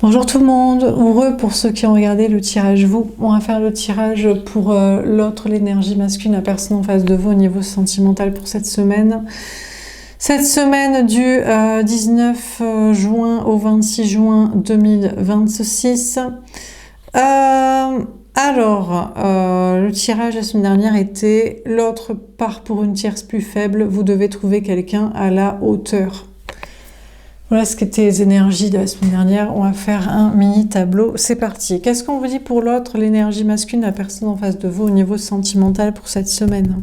Bonjour tout le monde, heureux pour ceux qui ont regardé le tirage vous. On va faire le tirage pour l'autre, l'énergie masculine, la personne en face de vous au niveau sentimental pour cette semaine. Cette semaine du 19 juin au 26 juin 2026. Le tirage la semaine dernière était l'autre part pour une tierce plus faible, vous devez trouver quelqu'un à la hauteur. Voilà ce qu'étaient les énergies de la semaine dernière. On va faire un mini tableau. C'est parti. Qu'est-ce qu'on vous dit pour l'autre, l'énergie masculine, la personne en face de vous au niveau sentimental pour cette semaine?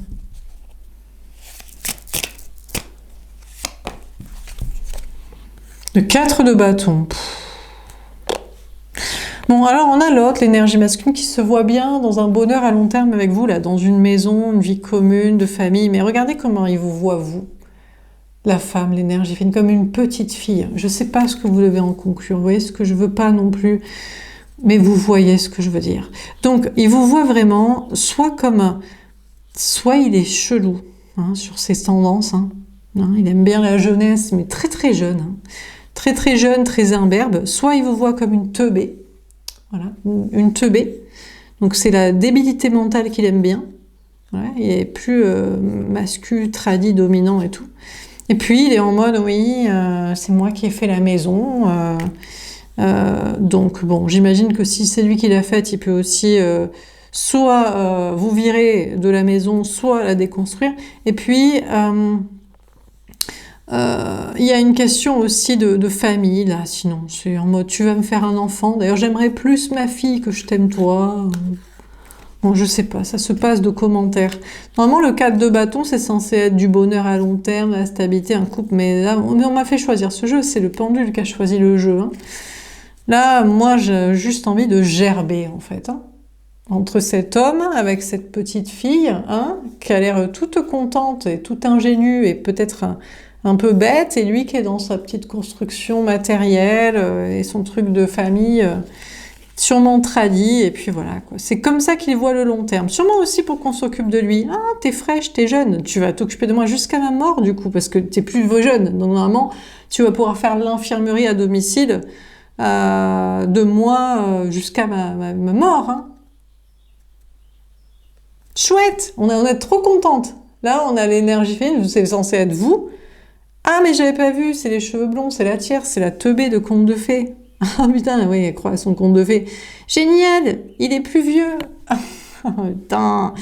Le 4 de bâton. Bon, alors on a l'autre, l'énergie masculine, qui se voit bien dans un bonheur à long terme avec vous, là, dans une maison, une vie commune, de famille. Mais regardez comment il vous voit, vous. La femme, l'énergie féminine, comme une petite fille. Je ne sais pas ce que vous devez en conclure. Vous voyez ce que je veux pas non plus, mais vous voyez ce que je veux dire. Donc, il vous voit vraiment soit il est chelou sur ses tendances. Il aime bien la jeunesse, mais très très jeune. Très très jeune, très imberbe. Soit il vous voit comme une teubée. Voilà, une teubée. Donc, c'est la débilité mentale qu'il aime bien. Voilà, il est plus masculin, tradit, dominant et tout. Et puis, il est en mode, oui, c'est moi qui ai fait la maison. Donc, bon, j'imagine que si c'est lui qui l'a faite, il peut aussi soit vous virer de la maison, soit la déconstruire. Et puis, il y a une question aussi de famille, là, sinon. C'est en mode, tu vas me faire un enfant. D'ailleurs, j'aimerais plus ma fille que je t'aime toi. Bon, je sais pas, ça se passe de commentaires. Normalement, le 4 de bâton, c'est censé être du bonheur à long terme, la stabilité, un couple. Mais là, on m'a fait choisir ce jeu. C'est le pendule qui a choisi le jeu. Là, moi, j'ai juste envie de gerber, en fait. Entre cet homme avec cette petite fille, qui a l'air toute contente et toute ingénue et peut-être un peu bête, et lui qui est dans sa petite construction matérielle et son truc de famille... sûrement tradit, et puis voilà, quoi. C'est comme ça qu'il voit le long terme. Sûrement aussi pour qu'on s'occupe de lui. Ah, t'es fraîche, t'es jeune, tu vas t'occuper de moi jusqu'à ma mort, du coup, parce que t'es plus jeune. Donc, normalement, tu vas pouvoir faire l'infirmerie à domicile de moi jusqu'à ma mort. Chouette, on est trop contente. Là, on a l'énergie féminine, c'est censé être vous. Ah, mais j'avais pas vu, c'est les cheveux blonds, c'est la tierce, c'est la teubée de conte de fées. Ah putain, oui, elle croit à son conte de fées. Génial, il est plus vieux. Ah putain,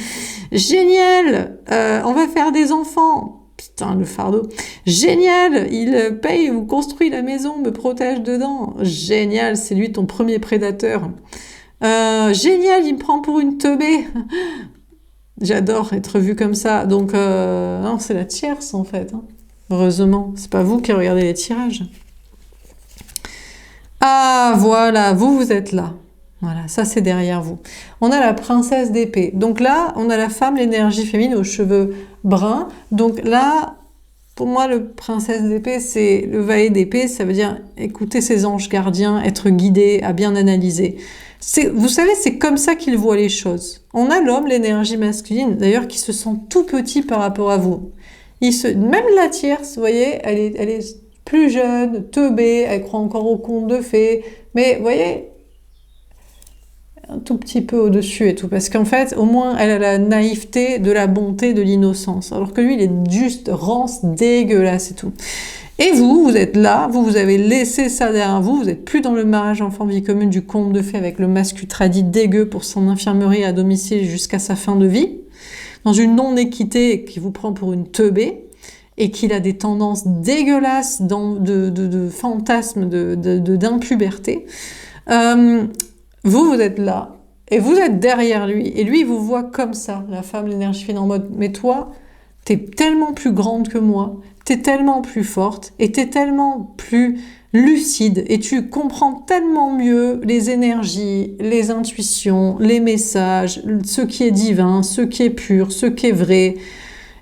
génial, on va faire des enfants. Putain, le fardeau. Génial, il paye ou construit la maison, me protège dedans. Génial, c'est lui ton premier prédateur. Génial, il me prend pour une teubée. J'adore être vue comme ça. Donc, non, c'est la tierce en fait. Heureusement, c'est pas vous qui regardez les tirages. Ah, voilà, vous êtes là. Voilà, ça c'est derrière vous. On a la princesse d'épée. Donc là, on a la femme, l'énergie féminine aux cheveux bruns. Donc là, pour moi, le princesse d'épée, c'est le valet d'épée. Ça veut dire écouter ses anges gardiens, être guidé, à bien analyser. Vous savez, c'est comme ça qu'il voit les choses. On a l'homme, l'énergie masculine, d'ailleurs, qui se sent tout petit par rapport à vous. Même la tierce, vous voyez, elle est plus jeune, teubée, elle croit encore au conte de fées, mais vous voyez, un tout petit peu au-dessus et tout, parce qu'en fait, au moins, elle a la naïveté, de la bonté, de l'innocence, alors que lui, il est juste rance, dégueulasse et tout. Et vous êtes là, vous avez laissé ça derrière vous, vous n'êtes plus dans le mariage enfant-vie commune du conte de fées avec le masculin tradit dégueu pour son infirmerie à domicile jusqu'à sa fin de vie, dans une non-équité qui vous prend pour une teubée, et qu'il a des tendances dégueulasses de fantasmes, d'impuberté. Vous êtes là, et vous êtes derrière lui, et lui, il vous voit comme ça, la femme, l'énergie féminine, en mode, mais toi, t'es tellement plus grande que moi, t'es tellement plus forte, et t'es tellement plus lucide, et tu comprends tellement mieux les énergies, les intuitions, les messages, ce qui est divin, ce qui est pur, ce qui est vrai.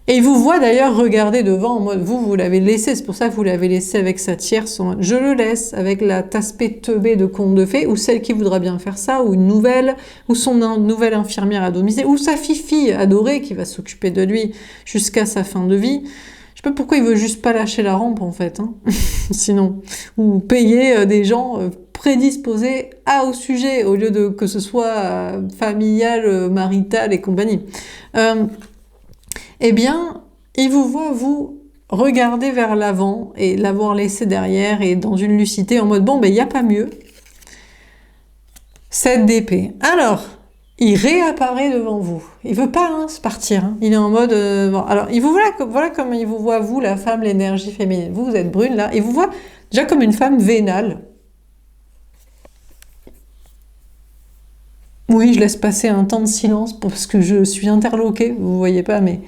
Et il vous voit d'ailleurs regarder devant en mode, vous l'avez laissé, c'est pour ça que vous l'avez laissé avec sa tierce, en mode, je le laisse avec la tasse-pée teubée de conte de fées, ou celle qui voudra bien faire ça, ou une nouvelle, ou son nouvelle infirmière à domicile, ou sa fille adorée qui va s'occuper de lui jusqu'à sa fin de vie. Je sais pas pourquoi il veut juste pas lâcher la rampe en fait, sinon, ou payer des gens prédisposé au sujet, au lieu de que ce soit familial, marital et compagnie. Eh bien, il vous voit, vous, regarder vers l'avant et l'avoir laissé derrière et dans une lucidité en mode, bon, ben, il n'y a pas mieux. 7 d'épée. Alors, il réapparaît devant vous. Il veut pas se partir. Hein. Il est en mode... bon. Alors, il vous voit, voilà comme il vous voit, vous, la femme, l'énergie féminine. Vous, vous êtes brune, là. Il vous voit déjà comme une femme vénale. Oui, je laisse passer un temps de silence parce que je suis interloquée. Vous voyez pas, mais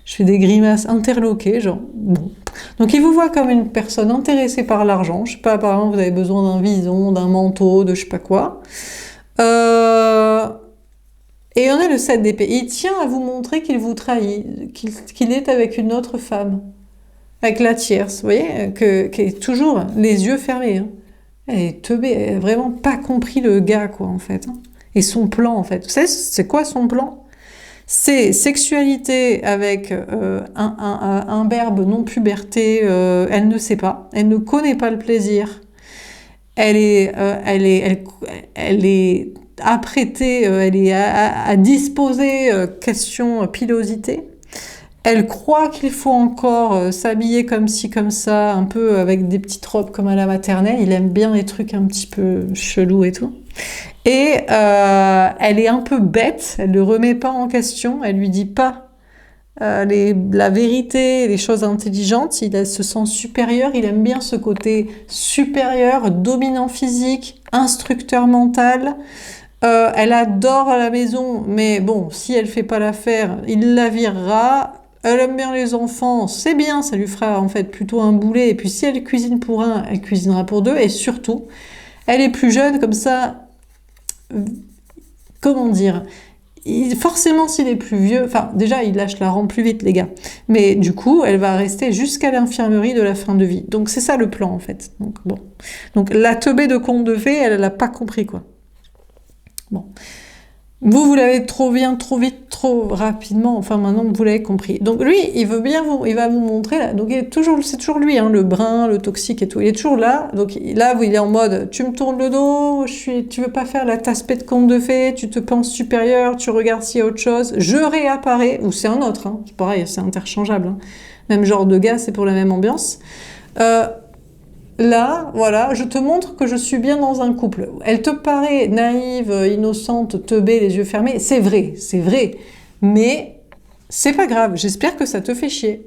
je fais des grimaces interloquées, genre... Bon. Donc, il vous voit comme une personne intéressée par l'argent. Je sais pas, apparemment, vous avez besoin d'un vison, d'un manteau, de je sais pas quoi. Et on a le 7 d'épée. Il tient à vous montrer qu'il vous trahit, qu'il est avec une autre femme, avec la tierce, vous voyez, qui est toujours les yeux fermés. Hein. Elle est teubée, elle n'a vraiment pas compris le gars, quoi, en fait. Hein. Et son plan, en fait. Vous savez, c'est quoi son plan? C'est sexualité avec un verbe non-puberté, elle ne sait pas, elle ne connaît pas le plaisir. Elle est apprêtée, elle est à disposer, question pilosité. Elle croit qu'il faut encore s'habiller comme ci, comme ça, un peu avec des petites robes comme à la maternelle. Il aime bien les trucs un petit peu chelous et tout. Et elle est un peu bête, elle ne le remet pas en question, elle lui dit pas la vérité, les choses intelligentes, il se sent supérieur, il aime bien ce côté supérieur, dominant physique, instructeur mental. Elle adore à la maison, mais bon, si elle fait pas l'affaire, il la virera. Elle aime bien les enfants, c'est bien, ça lui fera en fait plutôt un boulet. Et puis si elle cuisine pour un, elle cuisinera pour deux. Et surtout, elle est plus jeune, comme ça, comment dire, forcément s'il est plus vieux, enfin déjà il lâche la rampe plus vite les gars, mais du coup elle va rester jusqu'à l'infirmerie de la fin de vie. Donc c'est ça le plan en fait. Donc bon, donc la teubée de conte de fées, elle l'a pas compris quoi. Bon. Vous l'avez trop bien, trop vite, trop rapidement. Enfin, maintenant, vous l'avez compris. Donc, lui, il veut bien il va vous montrer, là. Donc, c'est toujours lui, hein, le brun, le toxique et tout. Il est toujours là. Donc, là, il est en mode, tu me tournes le dos, tu veux pas faire la tasse-paix de conte de fées, tu te penses supérieur, tu regardes s'il y a autre chose. Je réapparais, ou c'est un autre, hein. C'est pareil, c'est interchangeable, hein. Même genre de gars, c'est pour la même ambiance. Là, voilà, je te montre que je suis bien dans un couple. Elle te paraît naïve, innocente, teubée, les yeux fermés. C'est vrai. Mais c'est pas grave. J'espère que ça te fait chier.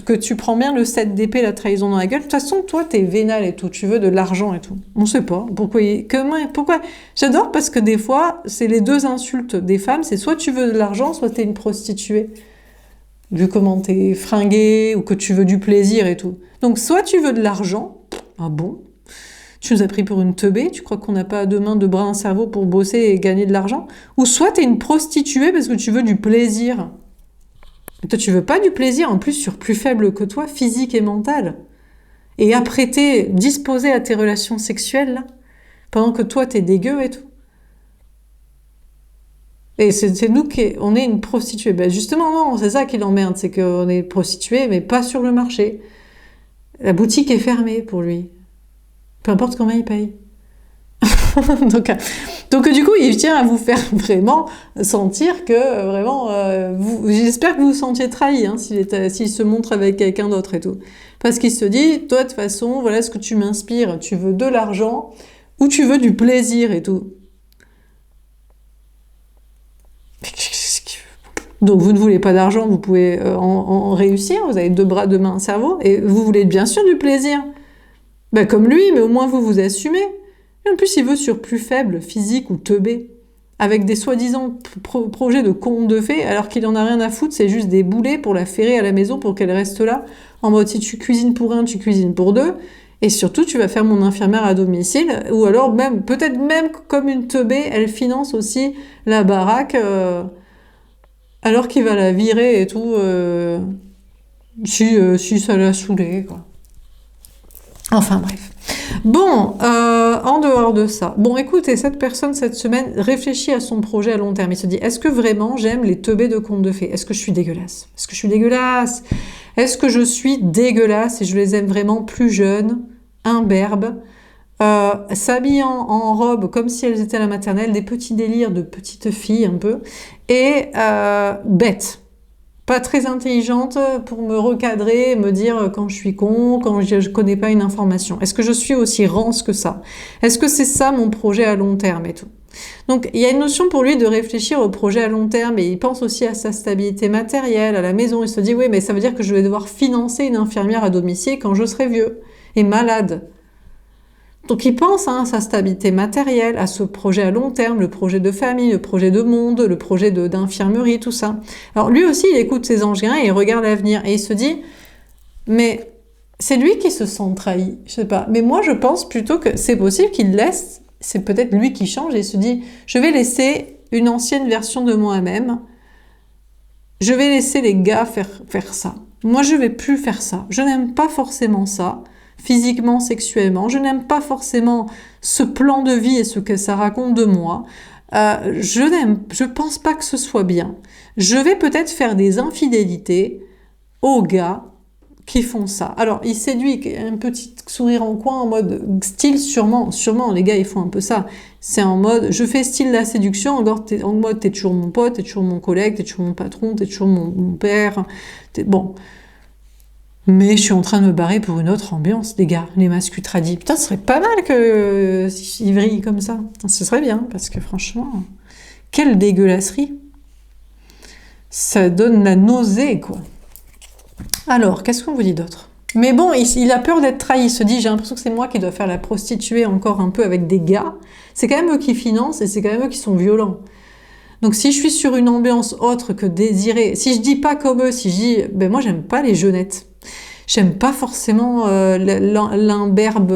Que tu prends bien le 7 d'épée, la trahison dans la gueule. De toute façon, toi, t'es vénal et tout. Tu veux de l'argent et tout. On sait pas. Pourquoi? J'adore parce que des fois, c'est les deux insultes des femmes. C'est soit tu veux de l'argent, soit t'es une prostituée. Vu comment t'es fringuée ou que tu veux du plaisir et tout. Donc, soit tu veux de l'argent, ah bon? Tu nous as pris pour une teubée, tu crois qu'on n'a pas deux mains, deux bras, un cerveau pour bosser et gagner de l'argent? Ou soit t'es une prostituée parce que tu veux du plaisir. Et toi, tu veux pas du plaisir, en plus, sur plus faible que toi, physique et mental. Et apprêté, disposé à tes relations sexuelles, là, pendant que toi, t'es dégueu et tout. Et c'est nous on est une prostituée. Ben justement, non, c'est ça qui l'emmerde, c'est qu'on est prostituée, mais pas sur le marché. La boutique est fermée pour lui. Peu importe comment il paye. donc du coup, il tient à vous faire vraiment sentir que, vraiment, j'espère que vous vous sentiez trahi, hein, s'il se montre avec quelqu'un d'autre et tout. Parce qu'il se dit, toi, de toute façon, voilà ce que tu m'inspires. Tu veux de l'argent ou tu veux du plaisir et tout. Donc vous ne voulez pas d'argent, vous pouvez en réussir, vous avez deux bras, deux mains, un cerveau, et vous voulez bien sûr du plaisir. Ben, comme lui, mais au moins vous vous assumez. Et en plus, il veut sur plus faible, physique ou teubé, avec des soi-disant projets de conte de fées, alors qu'il en a rien à foutre, c'est juste des boulets pour la ferrer à la maison pour qu'elle reste là, en mode si tu cuisines pour un, tu cuisines pour deux, et surtout tu vas faire mon infirmière à domicile, ou alors même, peut-être même comme une teubée, elle finance aussi la baraque, alors qu'il va la virer et tout, si ça l'a saoulé, quoi. Enfin bref. Bon, en dehors de ça, bon écoutez, cette personne cette semaine réfléchit à son projet à long terme. Il se dit, est-ce que vraiment j'aime les teubés de contes de fées? Est-ce que je suis dégueulasse? Est-ce que je suis dégueulasse? Est-ce que je suis dégueulasse et je les aime vraiment plus jeunes, imberbes, s'habillant en robe comme si elles étaient à la maternelle, des petits délires de petites filles un peu, et bête. Pas très intelligente pour me recadrer, me dire quand je suis con, quand je connais pas une information. Est-ce que je suis aussi rance que ça? Est-ce que c'est ça mon projet à long terme et tout? Donc il y a une notion pour lui de réfléchir au projet à long terme et il pense aussi à sa stabilité matérielle, à la maison. Il se dit oui mais ça veut dire que je vais devoir financer une infirmière à domicile quand je serai vieux et malade. Donc il pense à sa stabilité matérielle, à ce projet à long terme, le projet de famille, le projet de monde, le projet d'infirmerie, tout ça. Alors lui aussi, il écoute ses anges gardiens et il regarde l'avenir et il se dit, mais c'est lui qui se sent trahi, je sais pas. Mais moi, je pense plutôt que c'est possible qu'il laisse, c'est peut-être lui qui change et il se dit, je vais laisser une ancienne version de moi-même, je vais laisser les gars faire ça. Moi, je vais plus faire ça. Je n'aime pas forcément ça. Physiquement, sexuellement. Je n'aime pas forcément ce plan de vie et ce que ça raconte de moi. Je pense pas que ce soit bien. Je vais peut-être faire des infidélités aux gars qui font ça. Alors, il séduit un petit sourire en coin en mode style sûrement, les gars ils font un peu ça. C'est en mode, je fais style la séduction, en mode t'es toujours mon pote, t'es toujours mon collègue, t'es toujours mon patron, t'es toujours mon père. Bon. Mais je suis en train de me barrer pour une autre ambiance, les gars, les mascus tradis. Putain, ce serait pas mal que ils vrillent comme ça. Ce serait bien, parce que franchement, quelle dégueulasserie. Ça donne la nausée, quoi. Alors, qu'est-ce qu'on vous dit d'autre? Mais bon, il a peur d'être trahi. Il se dit, j'ai l'impression que c'est moi qui dois faire la prostituée encore un peu avec des gars. C'est quand même eux qui financent et c'est quand même eux qui sont violents. Donc si je suis sur une ambiance autre que désirée, si je dis pas comme eux, si je dis, ben moi j'aime pas les jeunettes. J'aime pas forcément l'imberbe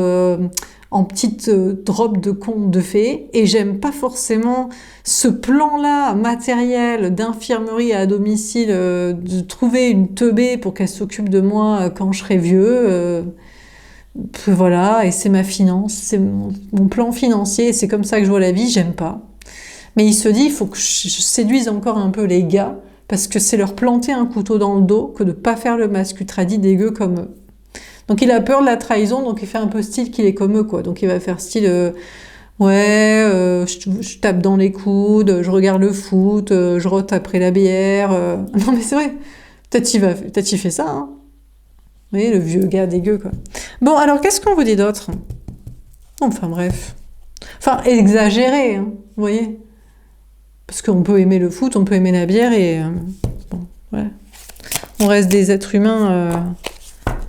en petite robe de conte de fée et j'aime pas forcément ce plan-là matériel d'infirmerie à domicile, de trouver une teubée pour qu'elle s'occupe de moi quand je serai vieux. Voilà, et c'est ma finance, c'est mon plan financier, c'est comme ça que je vois la vie, j'aime pas. Mais il se dit, il faut que je séduise encore un peu les gars, parce que c'est leur planter un couteau dans le dos que de pas faire le mascu tradi dégueu comme eux. Donc il a peur de la trahison, donc il fait un peu style qu'il est comme eux, quoi. Donc il va faire style, je tape dans les coudes, je regarde le foot, je rote après la bière. Non mais c'est vrai, peut-être il fait ça, hein. Vous voyez, le vieux gars dégueu, quoi. Bon, alors qu'est-ce qu'on vous dit d'autre? Enfin bref. Enfin, exagéré, hein, vous voyez. Parce qu'on peut aimer le foot, on peut aimer la bière et... bon, ouais. On reste des êtres humains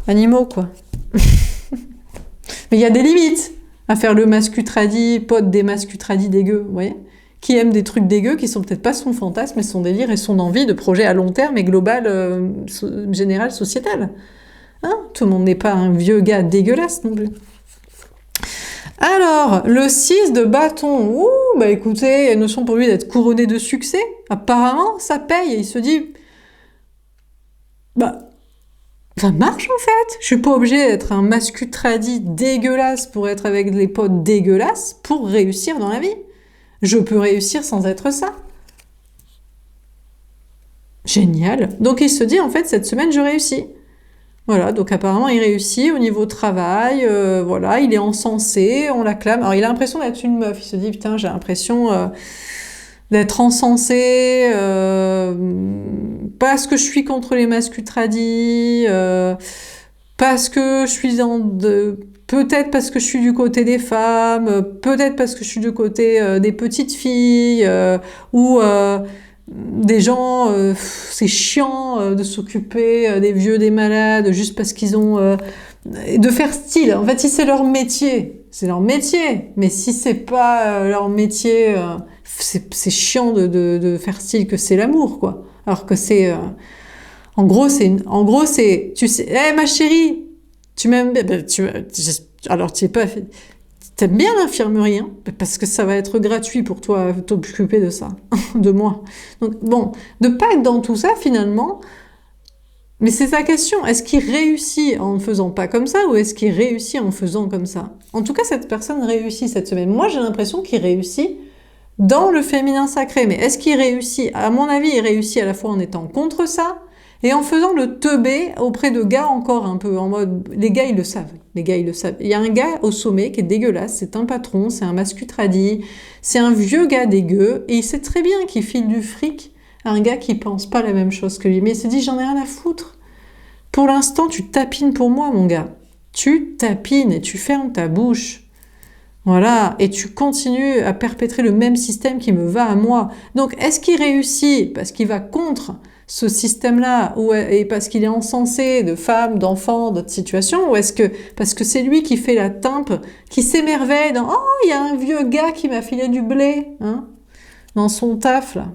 animaux, quoi. Mais il y a des limites à faire le mascu tradi, pote des mascu tradi dégueux, vous voyez, qui aime des trucs dégueux qui sont peut-être pas son fantasme et son délire et son envie de projet à long terme et global, général, sociétal. Hein, tout le monde n'est pas un vieux gars dégueulasse non plus. Alors, le 6 de bâton. Ouh, bah écoutez, il y a une notion pour lui d'être couronné de succès. Apparemment, ça paye. Et il se dit, bah, ça marche en fait. Je suis pas obligé d'être un mascu tradi dégueulasse pour être avec des potes dégueulasses pour réussir dans la vie. Je peux réussir sans être ça. Génial. Donc il se dit, en fait, cette semaine, je réussis. Voilà, donc apparemment il réussit au niveau travail, voilà, il est encensé, on l'acclame. Alors il a l'impression d'être une meuf, il se dit putain j'ai l'impression d'être encensé, parce que je suis contre les mascus tradis, parce que je suis peut-être parce que je suis du côté des femmes, peut-être parce que je suis du côté des petites filles, ou des gens, c'est chiant de s'occuper des vieux, des malades, juste parce qu'ils ont... de faire style. En fait, si c'est leur métier, c'est leur métier. Mais si c'est pas leur métier, c'est chiant de faire style que c'est l'amour, quoi. Alors que c'est... en gros, c'est... Tu sais, hey, ma chérie, tu m'aimes bien. Ben, alors, tu es pas... T'aimes bien l'infirmerie, hein, parce que ça va être gratuit pour toi t'occuper de ça, de moi. Donc bon, de pas être dans tout ça finalement, mais c'est sa question. Est-ce qu'il réussit en ne faisant pas comme ça ou est-ce qu'il réussit en faisant comme ça? En tout cas, cette personne réussit cette semaine. Moi, j'ai l'impression qu'il réussit dans le féminin sacré. Mais est-ce qu'il réussit? À mon avis, il réussit à la fois en étant contre ça Et en faisant le teubé auprès de gars encore un peu en mode... Les gars, ils le savent. Les gars, ils le savent. Il y a un gars au sommet qui est dégueulasse. C'est un patron, c'est un mascutradi. C'est un vieux gars dégueu. Et il sait très bien qu'il file du fric à un gars qui pense pas la même chose que lui. Mais il se dit, j'en ai rien à foutre. Pour l'instant, tu tapines pour moi, mon gars. Tu tapines et tu fermes ta bouche. Voilà, et tu continues à perpétrer le même système qui me va à moi. Donc, est-ce qu'il réussit parce qu'il va contre ce système-là, et parce qu'il est encensé de femmes, d'enfants, d'autres situations, ou est-ce que parce que c'est lui qui fait la timpe, qui s'émerveille dans « Oh, il y a un vieux gars qui m'a filé du blé hein, dans son taf, là ».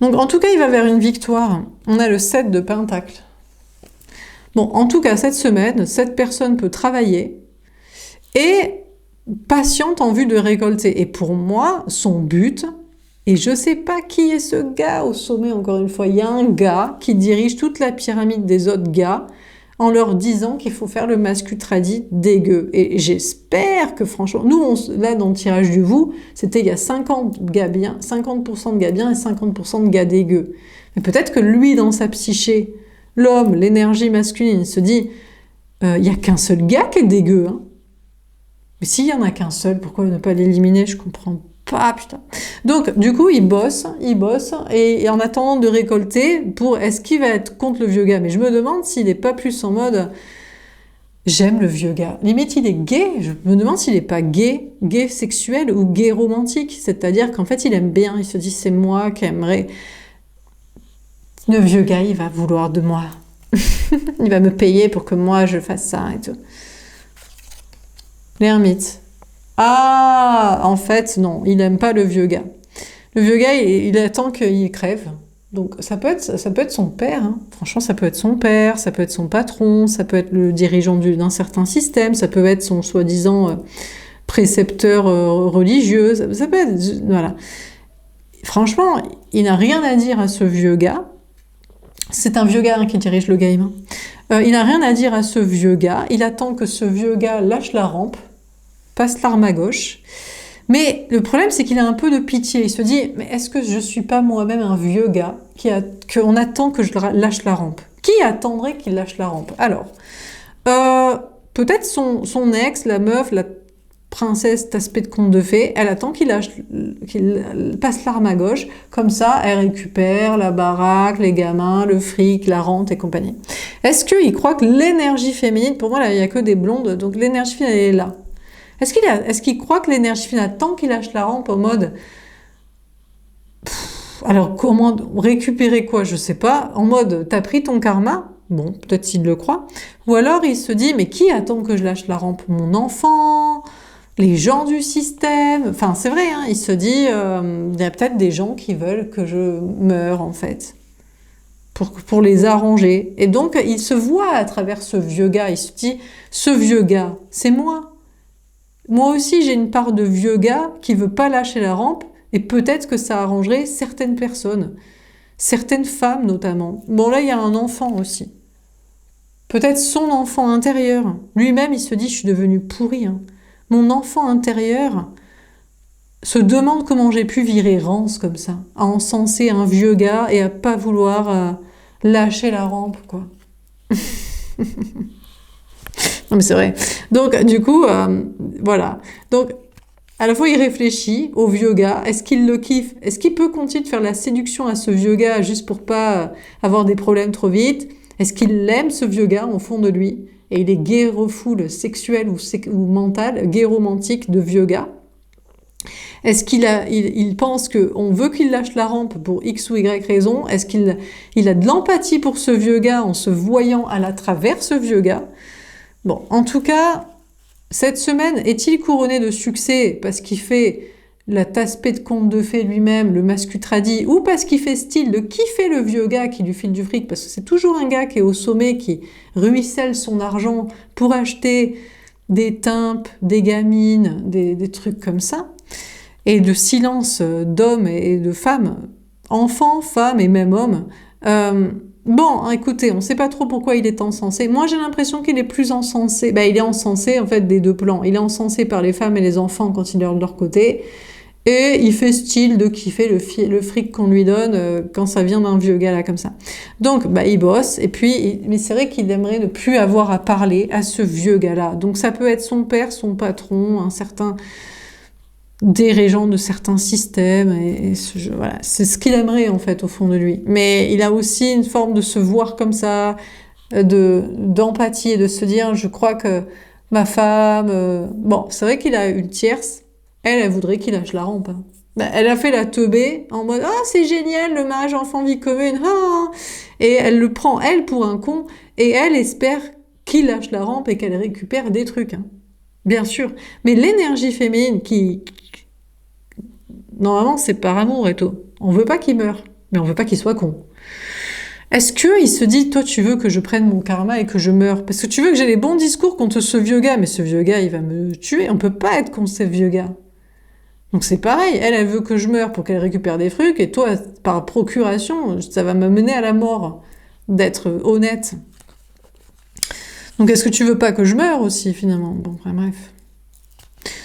Donc, en tout cas, il va vers une victoire. On a le 7 de Pentacle. Bon, en tout cas, cette semaine, cette personne peut travailler et patiente en vue de récolter. Et pour moi, son but, et je sais pas qui est ce gars au sommet, encore une fois, il y a un gars qui dirige toute la pyramide des autres gars en leur disant qu'il faut faire le mascutradi dégueu. Et j'espère que franchement, nous, là, dans le tirage du vous, c'était il y a 50 gars bien, 50% de gars bien et 50% de gars dégueux. Mais peut-être que lui, dans sa psyché, l'homme, l'énergie masculine, se dit, il y a qu'un seul gars qui est dégueu, hein. Mais s'il y en a qu'un seul, pourquoi ne pas l'éliminer? Je comprends pas, putain. Donc, du coup, il bosse, et en attendant de récolter, est-ce qu'il va être contre le vieux gars? Mais je me demande s'il n'est pas plus en mode, j'aime le vieux gars. Limite, il est gay, je me demande s'il n'est pas gay sexuel ou gay romantique, c'est-à-dire qu'en fait, il aime bien, il se dit, c'est moi qui aimerais. Le vieux gars, il va vouloir de moi. Il va me payer pour que moi, je fasse ça et tout. L'ermite. Ah, en fait, non, il n'aime pas le vieux gars. Le vieux gars, il attend qu'il crève. Donc, ça peut être son père. Hein. Franchement, ça peut être son père, ça peut être son patron, ça peut être le dirigeant d'un certain système, ça peut être son soi-disant précepteur religieux. Ça peut être... Voilà. Franchement, il n'a rien à dire à ce vieux gars. C'est un vieux gars qui dirige le game. Il n'a rien à dire à ce vieux gars. Il attend que ce vieux gars lâche la rampe, passe l'arme à gauche. Mais le problème, c'est qu'il a un peu de pitié. Il se dit, mais est-ce que je suis pas moi-même un vieux gars qu'on attend que je lâche la rampe? Qui attendrait qu'il lâche la rampe? Alors, peut-être son ex, la meuf, la princesse d'aspect de conte de fées, elle attend qu'il passe l'arme à gauche, comme ça elle récupère la baraque, les gamins, le fric, la rente et compagnie. Est-ce qu'il croit que l'énergie féminine, pour moi là il n'y a que des blondes, donc l'énergie féminine elle est là. Est-ce qu'il croit que l'énergie féminine attend qu'il lâche la rampe en mode... alors comment récupérer quoi, je sais pas, en mode t'as pris ton karma? Bon, peut-être s'il le croit. Ou alors il se dit, mais qui attend que je lâche la rampe? Mon enfant? Les gens du système? Enfin, c'est vrai, hein, il se dit, il y a peut-être des gens qui veulent que je meure, en fait, pour les arranger. Et donc, il se voit à travers ce vieux gars. Il se dit, ce vieux gars, c'est moi. Moi aussi, j'ai une part de vieux gars qui veut pas lâcher la rampe, et peut-être que ça arrangerait certaines personnes. Certaines femmes, notamment. Bon, là, il y a un enfant aussi. Peut-être son enfant intérieur. Lui-même, il se dit, je suis devenu pourri, hein. Mon enfant intérieur se demande comment j'ai pu virer rance comme ça, à encenser un vieux gars et à pas vouloir lâcher la rampe, quoi. Non mais c'est vrai. Donc du coup, voilà. Donc à la fois il réfléchit au vieux gars, est-ce qu'il le kiffe? Est-ce qu'il peut continuer de faire la séduction à ce vieux gars juste pour pas avoir des problèmes trop vite? Est-ce qu'il aime ce vieux gars au fond de lui? Et il est guérofoule sexuel ou mental, guéromantique de vieux gars. Est-ce il pense qu'on veut qu'il lâche la rampe pour X ou Y raison? Est-ce qu'il a de l'empathie pour ce vieux gars en se voyant à travers ce vieux gars? Bon, en tout cas, cette semaine, est-il couronné de succès parce qu'il fait la tasse-paix de conte de fées lui-même, le mascutradi, ou parce qu'il fait style de kiffer le vieux gars qui lui file du fric, parce que c'est toujours un gars qui est au sommet, qui ruisselle son argent pour acheter des timpes, des gamines, des trucs comme ça, et de silence d'hommes et de femmes, enfants, femmes et même hommes. Bon, écoutez, on ne sait pas trop pourquoi il est encensé. Moi, j'ai l'impression qu'il est plus encensé. Il est encensé, en fait, des deux plans. Il est encensé par les femmes et les enfants quand il est de leur côté. Et il fait style de kiffer le fric qu'on lui donne quand ça vient d'un vieux gars là comme ça. Donc bah, il bosse, et puis, mais c'est vrai qu'il aimerait ne plus avoir à parler à ce vieux gars-là. Donc ça peut être son père, son patron, un certain dirigeant de certains systèmes, voilà, c'est ce qu'il aimerait en fait au fond de lui. Mais il a aussi une forme de se voir comme ça, d'empathie et de se dire, je crois que ma femme... Bon, c'est vrai qu'il a une tierce, elle voudrait qu'il lâche la rampe. Hein. Ben, elle a fait la teubée en mode « Ah, c'est génial, le mariage enfant-vie commune ah !» Et elle le prend, elle, pour un con, et elle espère qu'il lâche la rampe et qu'elle récupère des trucs. Hein. Bien sûr. Mais l'énergie féminine qui... Normalement, c'est par amour et tout. On veut pas qu'il meure, mais on veut pas qu'il soit con. Est-ce qu'il se dit, toi, tu veux que je prenne mon karma et que je meure? Parce que tu veux que j'ai les bons discours contre ce vieux gars, mais ce vieux gars, il va me tuer. On peut pas être contre ce vieux gars. Donc c'est pareil, elle veut que je meure pour qu'elle récupère des trucs, et toi, par procuration, ça va me mener à la mort, d'être honnête. Donc est-ce que tu veux pas que je meure aussi, finalement? Bon, enfin, bref.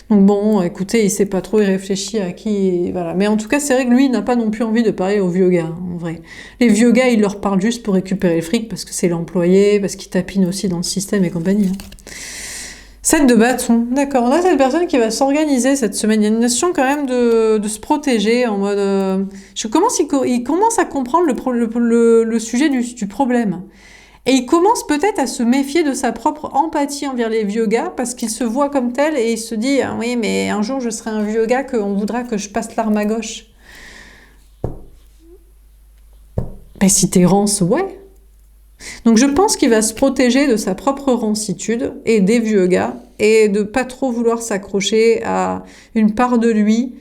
Donc bon, écoutez, il sait pas trop, il réfléchit à qui... Voilà. Mais en tout cas, c'est vrai que lui, il n'a pas non plus envie de parler aux vieux gars, en vrai. Les vieux gars, il leur parle juste pour récupérer le fric, parce que c'est l'employé, parce qu'il tapine aussi dans le système et compagnie. Hein. 7 de bâton, d'accord. On a cette personne qui va s'organiser cette semaine. Il y a une notion quand même de se protéger en mode... il commence à comprendre le sujet du problème. Et il commence peut-être à se méfier de sa propre empathie envers les vieux gars parce qu'il se voit comme tel et il se dit ah, « Oui, mais un jour je serai un vieux gars qu'on voudra que je passe l'arme à gauche. » Ben si t'es rance, ouais. Donc je pense qu'il va se protéger de sa propre rancitude et des vieux gars et de pas trop vouloir s'accrocher à une part de lui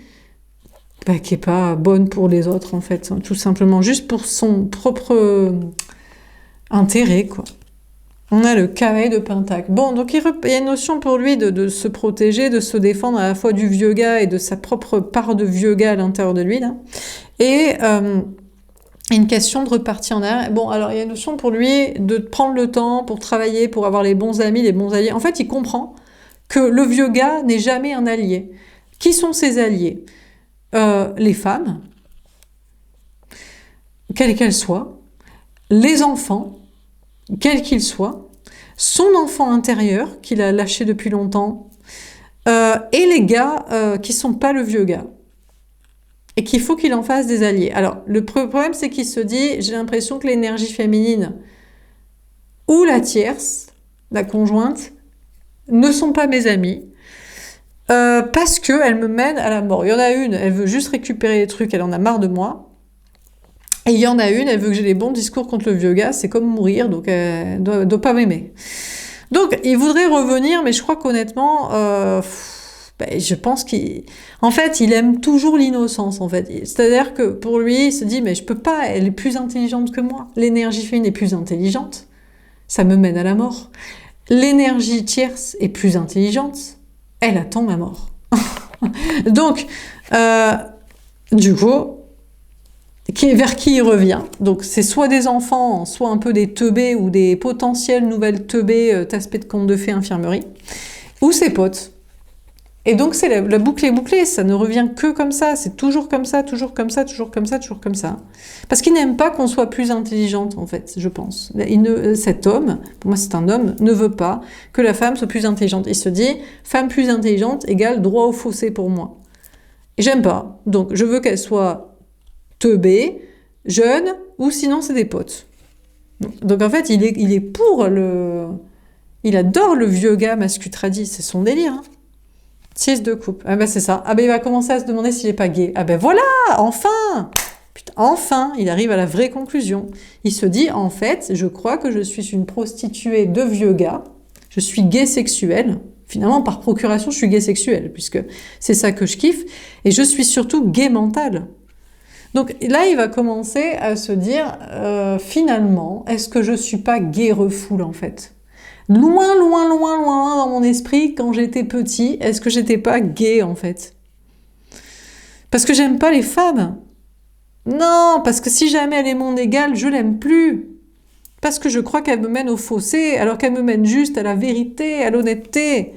qui est pas bonne pour les autres en fait, tout simplement juste pour son propre intérêt quoi. On a le carré de pentacle. Bon, donc il y a une notion pour lui de se protéger, de se défendre à la fois du vieux gars et de sa propre part de vieux gars à l'intérieur de lui là. Et une question de repartir en arrière. Bon, alors il y a une notion pour lui de prendre le temps pour travailler, pour avoir les bons amis, les bons alliés. En fait, il comprend que le vieux gars n'est jamais un allié. Qui sont ses alliés? Les femmes, quelles qu'elles soient, les enfants, quels qu'ils soient, son enfant intérieur, qu'il a lâché depuis longtemps, et les gars qui sont pas le vieux gars. Et qu'il faut qu'il en fasse des alliés. Alors, le problème, c'est qu'il se dit, j'ai l'impression que l'énergie féminine ou la tierce, la conjointe, ne sont pas mes amis, parce qu'elles me mènent à la mort. Il y en a une, elle veut juste récupérer les trucs, elle en a marre de moi. Et il y en a une, elle veut que j'ai les bons discours contre le vieux gars, c'est comme mourir, donc elle doit pas m'aimer. Donc, il voudrait revenir, mais je crois qu'honnêtement... je pense qu'en fait, il aime toujours l'innocence, en fait. C'est-à-dire que pour lui, il se dit, mais je peux pas, elle est plus intelligente que moi. L'énergie féminine est plus intelligente. Ça me mène à la mort. L'énergie tierce est plus intelligente. Elle attend ma mort. Donc, du coup, vers qui il revient? Donc, c'est soit des enfants, soit un peu des teubés ou des potentielles nouvelles teubés, taspés de contes de fées infirmerie, ou ses potes. Et donc, c'est la boucle est bouclée, ça ne revient que comme ça, c'est toujours comme ça, toujours comme ça, toujours comme ça, toujours comme ça. Parce qu'il n'aime pas qu'on soit plus intelligente, en fait, je pense. Cet homme, pour moi c'est un homme, ne veut pas que la femme soit plus intelligente. Il se dit, femme plus intelligente égale droit au fossé pour moi. Et j'aime pas. Donc, je veux qu'elle soit teubée, jeune, ou sinon c'est des potes. Donc, en fait, il est pour le... Il adore le vieux gars mascutradi, c'est son délire, hein. 6 de coupe. Ah ben c'est ça. Ah ben il va commencer à se demander s'il est pas gay. Ah ben voilà, enfin. Putain, enfin, il arrive à la vraie conclusion. Il se dit, en fait, je crois que je suis une prostituée de vieux gars. Je suis gay sexuel. Finalement, par procuration, je suis gay sexuel, puisque c'est ça que je kiffe. Et je suis surtout gay mental. Donc là, il va commencer à se dire, finalement, est-ce que je suis pas gay refoule, en fait ? Loin, loin, loin, loin dans mon esprit, quand j'étais petit, est-ce que j'étais pas gay, en fait? Parce que j'aime pas les femmes. Non, parce que si jamais elle est mon égale, je l'aime plus. Parce que je crois qu'elle me mène au fossé, alors qu'elle me mène juste à la vérité, à l'honnêteté.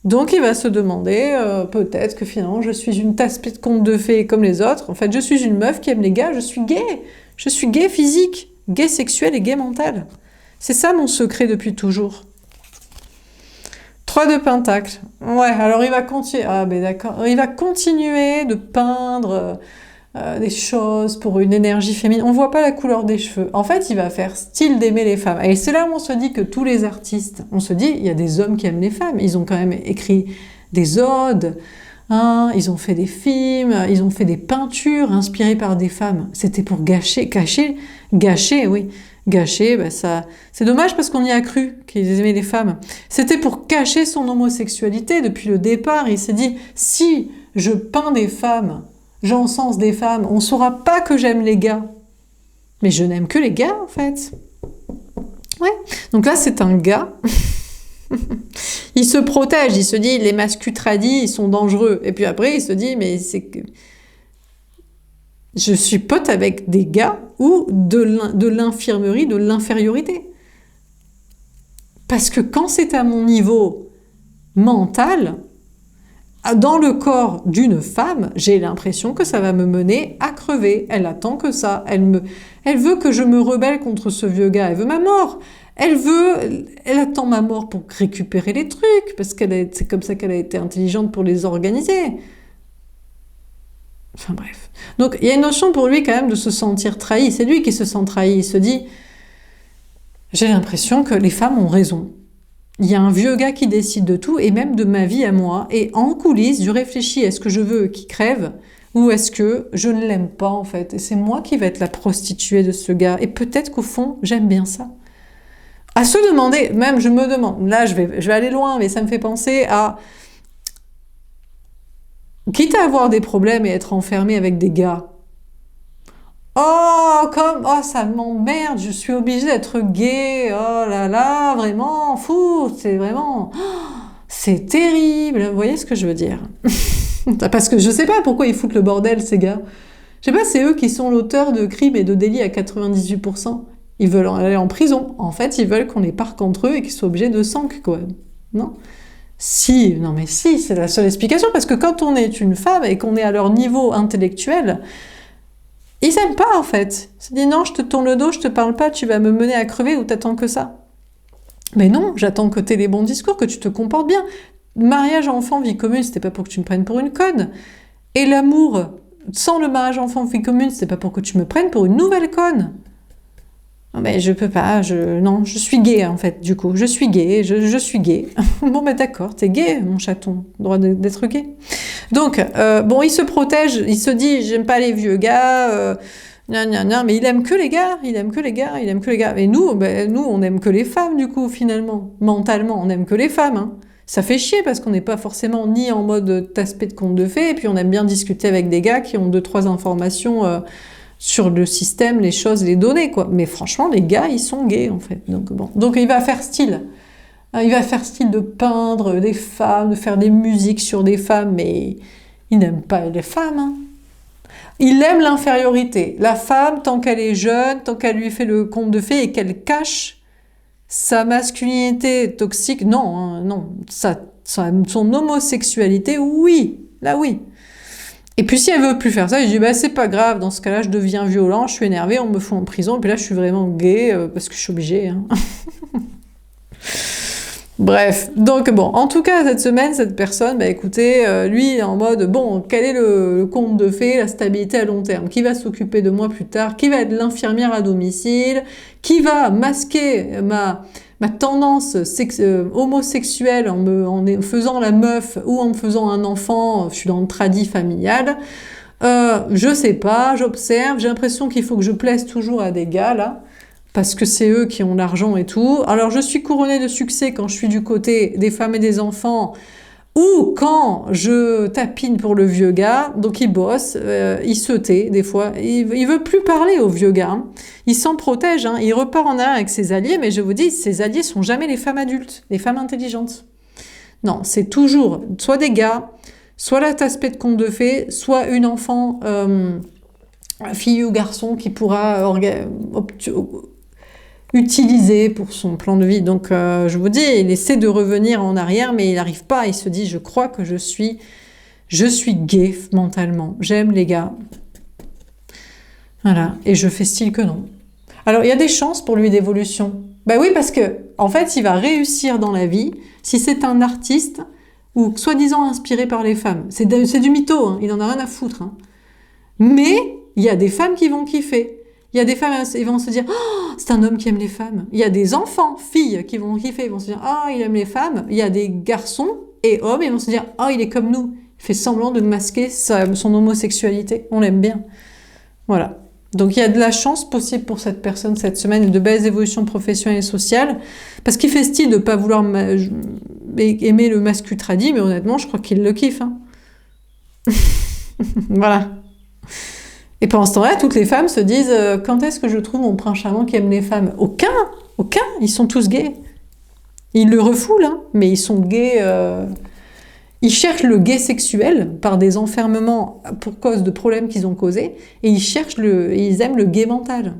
Donc il va se demander, peut-être que finalement je suis une tasse de conte de fées comme les autres. En fait, je suis une meuf qui aime les gars, je suis gay. Je suis gay physique, gay sexuel et gay mental. C'est ça mon secret depuis toujours. 3 de Pentacle. Ouais, alors il va continuer. Ah ben d'accord. Il va continuer de peindre des choses pour une énergie féminine. On voit pas la couleur des cheveux. En fait, il va faire style d'aimer les femmes. Et c'est là où on se dit que tous les artistes, on se dit, il y a des hommes qui aiment les femmes. Ils ont quand même écrit des odes, hein, ils ont fait des films, ils ont fait des peintures inspirées par des femmes. C'était pour gâcher, oui. Gâcher, ben ça, c'est dommage parce qu'on y a cru qu'ils aimaient les femmes. C'était pour cacher son homosexualité depuis le départ. Il s'est dit, si je peins des femmes, j'encense des femmes, on saura pas que j'aime les gars. Mais je n'aime que les gars, en fait. Ouais. Donc là, c'est un gars. Il se protège, il se dit, les masculins tradis, ils sont dangereux. Et puis après, il se dit, mais c'est que je suis pote avec des gars ou de l'infirmerie, de l'infériorité. Parce que quand c'est à mon niveau mental, dans le corps d'une femme, j'ai l'impression que ça va me mener à crever. Elle attend que ça. Elle veut que je me rebelle contre ce vieux gars. Elle veut ma mort. Elle attend ma mort pour récupérer les trucs, parce c'est comme ça qu'elle a été intelligente pour les organiser. Enfin bref. Donc il y a une notion pour lui quand même de se sentir trahi. C'est lui qui se sent trahi. Il se dit, j'ai l'impression que les femmes ont raison. Il y a un vieux gars qui décide de tout, et même de ma vie à moi. Et en coulisses, je réfléchis, est-ce que je veux qu'il crève, ou est-ce que je ne l'aime pas en fait. Et c'est moi qui vais être la prostituée de ce gars. Et peut-être qu'au fond, j'aime bien ça. À se demander, même je me demande, là je vais aller loin, mais ça me fait penser à... Quitte à avoir des problèmes et être enfermé avec des gars. Oh, ça m'emmerde, je suis obligée d'être gay. Oh là là, vraiment, fou, c'est vraiment... c'est terrible, vous voyez ce que je veux dire? Parce que je sais pas pourquoi ils foutent le bordel, ces gars. Je sais pas, c'est eux qui sont l'auteur de crimes et de délits à 98%. Ils veulent aller en prison. En fait, ils veulent qu'on les parque entre eux et qu'ils soient obligés de s'enquer, quoi. Non? Si, non mais si, c'est la seule explication, parce que quand on est une femme et qu'on est à leur niveau intellectuel, ils aiment pas en fait. Ils se disent non, je te tourne le dos, je te parle pas, tu vas me mener à crever ou t'attends que ça. Mais non, j'attends que t'aies les bons discours, que tu te comportes bien. Mariage enfant, vie commune, c'était pas pour que tu me prennes pour une conne. Et l'amour, sans le mariage enfant, vie commune, c'était pas pour que tu me prennes pour une nouvelle conne. Non, mais je peux pas, non, je suis gay en fait, du coup, je suis gay, je suis gay. Bon, ben d'accord, t'es gay, mon chaton, droit d'être gay. Donc, bon, il se protège, il se dit, j'aime pas les vieux gars, mais il aime que les gars, il aime que les gars, il aime que les gars. Et nous, on aime que les femmes, du coup, finalement, mentalement, on aime que les femmes, hein. Ça fait chier parce qu'on n'est pas forcément ni en mode tasse-paix de conte de fées, et puis on aime bien discuter avec des gars qui ont 2-3 informations sur le système, les choses, les données, quoi. Mais franchement, les gars, ils sont gays, en fait. Donc, bon. Donc, il va faire style. Il va faire style de peindre des femmes, de faire des musiques sur des femmes, mais il n'aime pas les femmes, hein. Il aime l'infériorité. La femme, tant qu'elle est jeune, tant qu'elle lui fait le conte de fées et qu'elle cache sa masculinité toxique, non, hein, non. Son homosexualité, oui. Là, oui. Et puis si elle veut plus faire ça, je dis bah c'est pas grave, dans ce cas-là je deviens violent, je suis énervé, on me fout en prison, et puis là je suis vraiment gay parce que je suis obligée. Hein. Bref, donc bon, en tout cas cette semaine, cette personne, bah écoutez, lui en mode bon, quel est le conte de fées, la stabilité à long terme, qui va s'occuper de moi plus tard, qui va être l'infirmière à domicile, qui va masquer ma tendance homosexuelle en me faisant la meuf ou en me faisant un enfant, je suis dans le tradit familial, je sais pas, j'observe, j'ai l'impression qu'il faut que je plaise toujours à des gars là, parce que c'est eux qui ont l'argent et tout. Alors je suis couronnée de succès quand je suis du côté des femmes et des enfants, ou quand je tapine pour le vieux gars, donc il bosse, il se tait des fois, il veut plus parler au vieux gars, hein. Il s'en protège, hein. Il repart en arrière avec ses alliés, mais je vous dis, ses alliés sont jamais les femmes adultes, les femmes intelligentes. Non, c'est toujours soit des gars, soit la tasse-paix de conte de fées, soit une enfant, fille ou garçon qui pourra utilisé pour son plan de vie. Donc, je vous dis, il essaie de revenir en arrière, mais il n'arrive pas. Il se dit, je crois que je suis gay mentalement. J'aime les gars. Voilà. Et je fais style que non. Alors, il y a des chances pour lui d'évolution. Ben oui, parce que, en fait, il va réussir dans la vie si c'est un artiste ou soi-disant inspiré par les femmes. C'est du mytho, hein. Il en a rien à foutre. Hein. Mais il y a des femmes qui vont kiffer. Il y a des femmes, ils vont se dire oh, c'est un homme qui aime les femmes. Il y a des enfants, filles, qui vont kiffer. Ils vont se dire oh, il aime les femmes. Il y a des garçons et hommes, ils vont se dire oh, il est comme nous. Il fait semblant de masquer son homosexualité. On l'aime bien. Voilà. Donc il y a de la chance possible pour cette personne cette semaine, de belles évolutions professionnelles et sociales, parce qu'il fait style de ne pas vouloir aimer le masculin tradit, mais honnêtement, je crois qu'il le kiffe. Hein. Voilà. Et pendant ce temps-là, toutes les femmes se disent quand est-ce que je trouve mon prince charmant qui aime les femmes? Aucun, ils sont tous gays. Ils le refoulent, hein, mais ils sont gays. Ils cherchent le gay sexuel par des enfermements pour cause de problèmes qu'ils ont causés, et ils aiment le gay mental.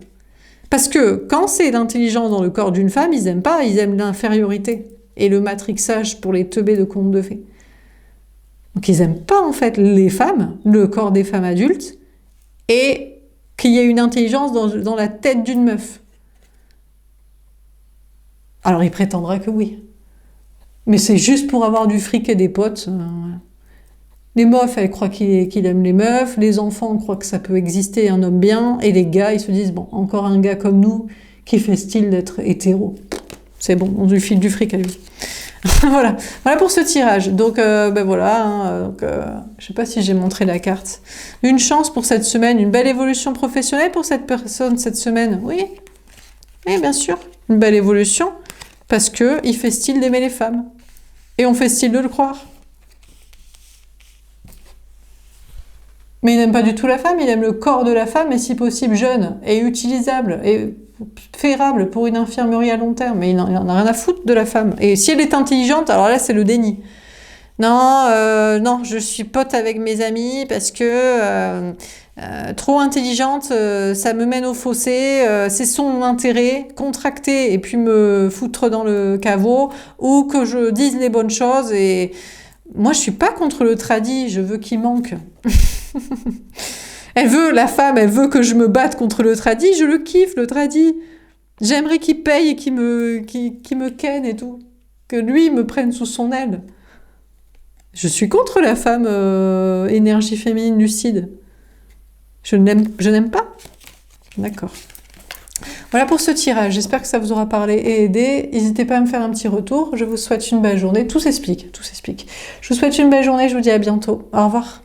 Parce que quand c'est l'intelligence dans le corps d'une femme, ils aiment pas, ils aiment l'infériorité et le matrixage pour les teubés de contes de fées. Donc ils aiment pas en fait les femmes, le corps des femmes adultes, et qu'il y ait une intelligence dans la tête d'une meuf. Alors il prétendra que oui. Mais c'est juste pour avoir du fric et des potes. Les meufs, elles croient qu'il aime les meufs. Les enfants croient que ça peut exister un homme bien. Et les gars, ils se disent, bon, encore un gars comme nous qui fait style d'être hétéro. C'est bon, on lui file du fric à lui. Voilà pour ce tirage. Donc, ben voilà. Hein, je sais pas si j'ai montré la carte. Une chance pour cette semaine, une belle évolution professionnelle pour cette personne cette semaine. Oui, bien sûr, une belle évolution parce que il fait style d'aimer les femmes et on fait style de le croire. Mais il n'aime pas du tout la femme, il aime le corps de la femme et si possible jeune et utilisable et ferrable pour une infirmerie à long terme. Mais il n'en a rien à foutre de la femme. Et si elle est intelligente, alors là c'est le déni. Non, je suis pote avec mes amis parce que trop intelligente, ça me mène au fossé, c'est son intérêt, contracter et puis me foutre dans le caveau, ou que je dise les bonnes choses. Et moi je suis pas contre le tradi, je veux qu'il manque. La femme, elle veut que je me batte contre le tradi, je le kiffe le tradi. J'aimerais qu'il paye et qu'il me ken et tout, que lui me prenne sous son aile. Je suis contre la femme énergie féminine lucide. Je n'aime pas. D'accord. Voilà pour ce tirage. J'espère que ça vous aura parlé et aidé. N'hésitez pas à me faire un petit retour. Je vous souhaite une belle journée. Tout s'explique. Je vous souhaite une belle journée. Je vous dis à bientôt. Au revoir.